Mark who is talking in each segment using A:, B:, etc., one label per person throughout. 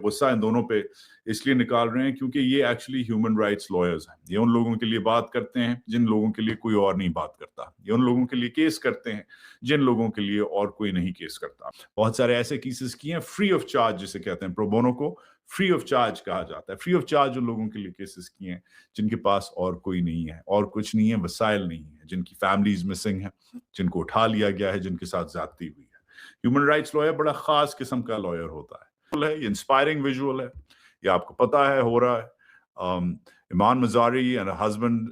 A: गुस्सा इन दोनों पे इसलिए निकाल रहे हैं क्योंकि ये एक्चुअली ह्यूमन राइट्स लॉयर्स हैं। ये उन लोगों के लिए बात करते हैं जिन लोगों के लिए कोई और नहीं बात करता। ये उन लोगों के लिए केस करते हैं जिन लोगों के लिए और कोई नहीं केस करता। बहुत सारे ऐसे केसेस किए हैं फ्री ऑफ चार्ज, जिसे कहते हैं, प्रो बोनो को फ्री ऑफ चार्ज कहा जाता है। फ्री ऑफ चार्ज उन लोगों के लिए केसेस किए हैं जिनके पास और कोई नहीं है, और कुछ नहीं है, वसाइल नहीं है, जिनकी फैमिलीज मिसिंग है, जिनको उठा लिया गया है, जिनके साथ ज्यादती हुई है। ह्यूमन राइट्स लॉयर बड़ा खास किस्म का लॉयर होता है, ये इंस्पायरिंग विजुअल है, ये आपको पता है हो रहा है। Imaan Mazari and husband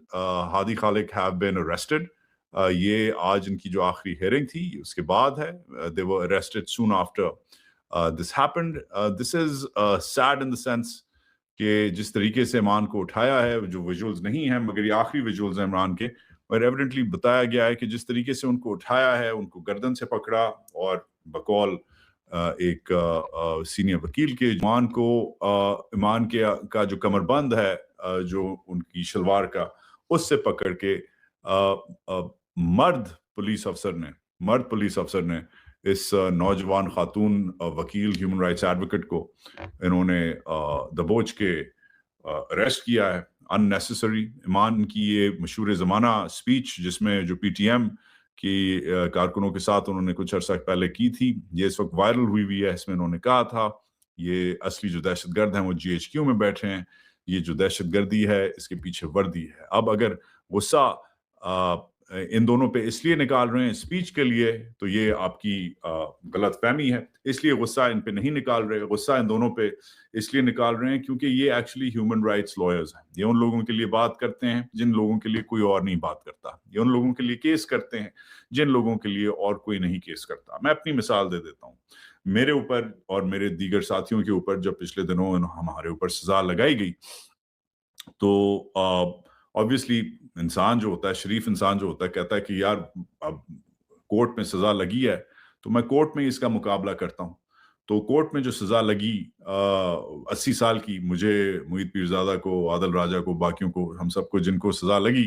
A: Hadi Khaliq have been arrested. ये आज इनकी जो आखिरी हियरिंग थी उसके बाद है। They were arrested soon after this happened. This is sad in the sense कि जिस तरीके से इमान को उठाया है, जो विजुअल्स नहीं है मगर ये आखिरी विजुअल्स हैं इमरान के, और एविडेंटली बताया गया है कि जिस तरीके से उनको उठाया है, उनको गर्दन से पकड़ा और बकौल एक सीनियर वकील के इमान के का जो कमरबंद है, जो उनकी शलवार का, उससे पकड़ के मर्द पुलिस अफसर ने इस नौजवान खातून वकील, ह्यूमन राइट्स एडवोकेट को इन्होंने दबोच के अरेस्ट किया है अननेसेसरी। इमान की ये मशहूर ज़माना स्पीच जिसमें जो पीटीएम की कारकुनों के साथ उन्होंने कुछ अर्सा पहले की थी, ये इस वक्त वायरल हुई है। इसमें उन्होंने कहा था ये असली जो दहशतगर्द हैं वो जीएचक्यू में बैठे हैं, ये जो दहशतगर्दी है इसके पीछे वर्दी है। अब अगर गुस्सा इन दोनों पे इसलिए निकाल रहे हैं स्पीच के लिए, तो ये आपकी गलत फहमी है। इसलिए गुस्सा इन पे नहीं निकाल रहे, गुस्सा इन दोनों पे इसलिए निकाल रहे हैं क्योंकि ये एक्चुअली ह्यूमन राइट्स लॉयर्स हैं। ये उन लोगों के लिए बात करते हैं जिन लोगों के लिए कोई और नहीं बात करता। ये उन लोगों के लिए केस करते हैं जिन लोगों के लिए और कोई नहीं केस करता। मैं अपनी मिसाल दे देता हूँ। मेरे ऊपर और मेरे दीगर साथियों के ऊपर जब पिछले दिनों हमारे ऊपर सजा लगाई गई, तो ऑब्वियसली इंसान जो होता है, शरीफ इंसान जो होता है, कहता है कि यार अब कोर्ट में सजा लगी है तो मैं कोर्ट में इसका मुकाबला करता हूँ। तो कोर्ट में जो सजा लगी 80 साल की, मुझे, मुईद पीरजादा को, आदल राजा को, बाकियों को, हम सबको जिनको सजा लगी,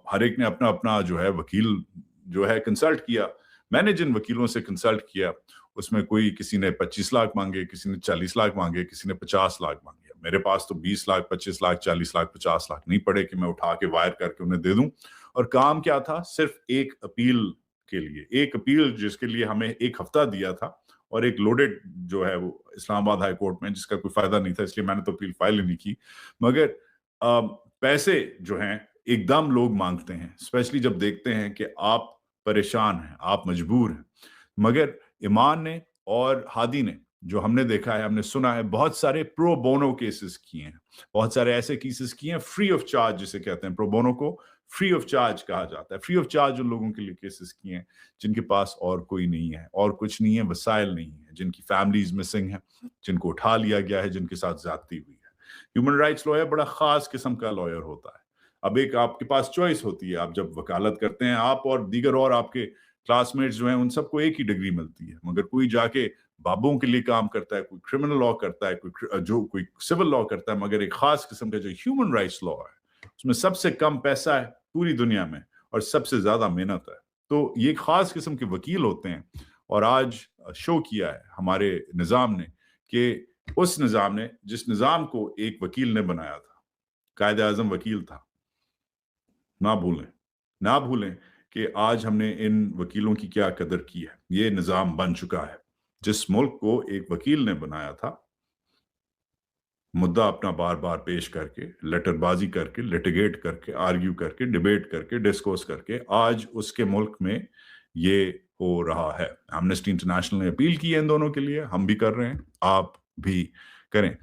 A: हर एक ने अपना अपना जो है वकील जो है कंसल्ट किया। मैंने जिन वकीलों से कंसल्ट किया उसमें कोई, किसी ने 25 लाख मांगे, किसी ने 40 लाख मांगे, किसी ने 50 लाख मांगे। मेरे पास तो 20 लाख, 25 लाख, 40 लाख, 50 लाख नहीं पड़े कि मैं उठा के वायर करके उन्हें दे दूं। और काम क्या था? सिर्फ एक अपील के लिए, एक अपील जिसके लिए हमें 1 हफ्ता दिया था, और एक लोडेड जो है वो इस्लामाबाद हाई कोर्ट में, जिसका कोई फायदा नहीं था, इसलिए मैंने तो अपील फाइल ही नहीं की। मगर पैसे जो हैं एकदम लोग मांगते हैं, स्पेशली जब देखते हैं कि आप परेशान हैं, आप मजबूर हैं। मगर ईमान ने और हादी ने, जो हमने देखा है, हमने सुना है, बहुत सारे प्रो बोनो केसेस किए हैं, बहुत सारे ऐसे केसेस किए हैं फ्री ऑफ चार्ज, जिसे कहते हैं, प्रो बोनो को फ्री ऑफ चार्ज कहा जाता है। फ्री ऑफ चार्ज उन लोगों के लिए केसेस किए हैं जिनके पास और कोई नहीं है, और कुछ नहीं है, वसाइल नहीं है, जिनकी फैमिलीज मिसिंग है, जिनको उठा लिया गया है, जिनके साथ ज्यादती हुई है। ह्यूमन राइट्स लॉयर बड़ा खास किस्म का लॉयर होता है। अब एक आपके पास चॉइस होती है, आप जब वकालत करते हैं, आप और दीगर और आपके क्लासमेट्स जो हैं उन सबको एक ही डिग्री मिलती है, मगर कोई जाके बाबुओं के लिए काम करता है, कोई क्रिमिनल लॉ करता है, कोई सिविल लॉ करता है, मगर एक खास किस्म का जो ह्यूमन राइट्स लॉ है उसमें सबसे कम पैसा है पूरी दुनिया में और सबसे ज्यादा मेहनत है। तो ये खास किस्म के वकील होते हैं। और आज शो किया है हमारे निजाम ने कि उस निजाम ने, जिस निजाम को एक वकील ने बनाया था, कायदे आजम वकील था, ना भूलें कि आज हमने इन वकीलों की क्या कदर की है। ये निजाम बन चुका है। जिस मुल्क को एक वकील ने बनाया था, मुद्दा अपना बार बार पेश करके, लेटरबाजी करके, लिटिगेट करके, आर्ग्यू करके, डिबेट करके, डिस्कोर्स करके, आज उसके मुल्क में ये हो रहा है। एमनेस्टी इंटरनेशनल ने अपील की है इन दोनों के लिए, हम भी कर रहे हैं, आप भी करें।